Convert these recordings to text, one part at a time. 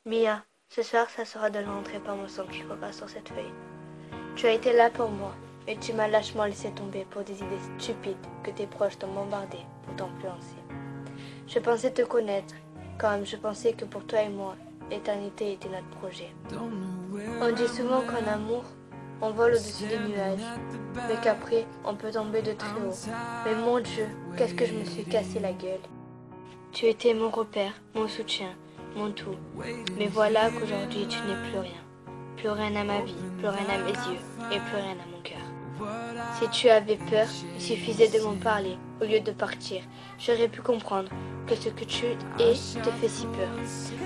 Mia, ce soir, ça sera de l'entrée par mon sang qui coulera sur cette feuille. Tu as été là pour moi, mais tu m'as lâchement laissé tomber pour des idées stupides que tes proches t'ont bombardé pour t'influencer. Je pensais te connaître, comme je pensais que pour toi et moi, l'éternité était notre projet. On dit souvent qu'en amour, on vole au-dessus des nuages, mais qu'après, on peut tomber de très haut. Mais mon Dieu, qu'est-ce que je me suis cassé la gueule. Tu étais mon repère, mon soutien, mon tout. Mais voilà qu'aujourd'hui, tu n'es plus rien. Plus rien à ma vie, plus rien à mes yeux, et plus rien à mon cœur. Si tu avais peur, il suffisait de m'en parler, au lieu de partir. J'aurais pu comprendre que ce que tu es te fait si peur.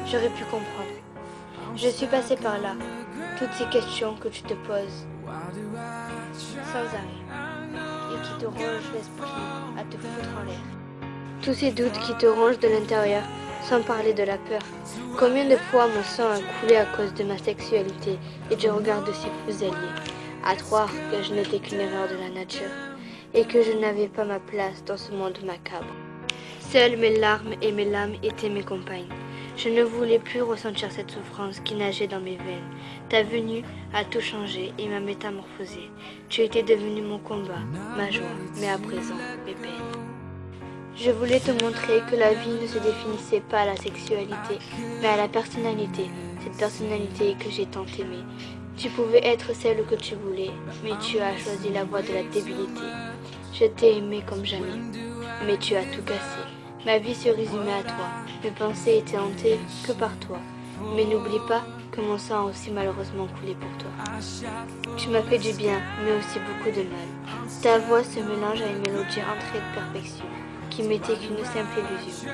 J'aurais pu comprendre. Je suis passée par là. Toutes ces questions que tu te poses sans arrêt et qui te rongent l'esprit à te foutre en l'air. Tous ces doutes qui te rongent de l'intérieur, sans parler de la peur. Combien de fois mon sang a coulé à cause de ma sexualité et du regard de ces fous alliés, à croire que je n'étais qu'une erreur de la nature et que je n'avais pas ma place dans ce monde macabre. Seules mes larmes et mes lames étaient mes compagnes. Je ne voulais plus ressentir cette souffrance qui nageait dans mes veines. Ta venue a tout changé et m'a métamorphosée. Tu étais devenu mon combat, ma joie, mais à présent, mes peines. Je voulais te montrer que la vie ne se définissait pas à la sexualité, mais à la personnalité, cette personnalité que j'ai tant aimée. Tu pouvais être celle que tu voulais, mais tu as choisi la voie de la débilité. Je t'ai aimé comme jamais, mais tu as tout cassé. Ma vie se résumait à toi, mes pensées étaient hantées que par toi. Mais n'oublie pas que mon sang a aussi malheureusement coulé pour toi. Tu m'as fait du bien, mais aussi beaucoup de mal. Ta voix se mélange à une mélodie entrée de perfection, qui m'était qu'une simple illusion.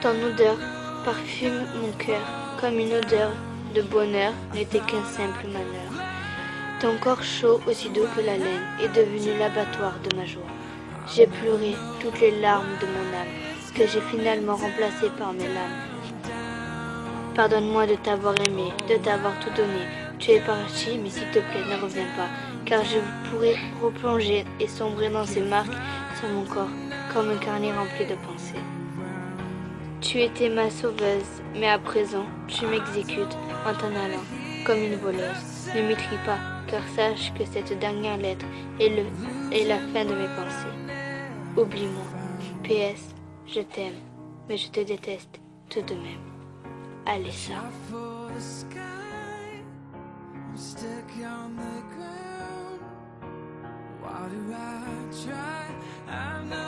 Ton odeur parfume mon cœur, comme une odeur de bonheur n'était qu'un simple malheur. Ton corps chaud, aussi doux que la laine, est devenu l'abattoir de ma joie. J'ai pleuré toutes les larmes de mon âme, que j'ai finalement remplacées par mes lames. Pardonne-moi de t'avoir aimé, de t'avoir tout donné. Tu es parti, mais s'il te plaît, ne reviens pas, car je pourrais replonger et sombrer dans ces marques sur mon corps, comme un carnet rempli de pensées. Tu étais ma sauveuse, mais à présent, tu m'exécutes en t'en allant, comme une voleuse. Ne m'écris pas, car sache que cette dernière lettre est la fin de mes pensées. Oublie-moi. PS, je t'aime, mais je te déteste tout de même. Alessa. Why do I try? I know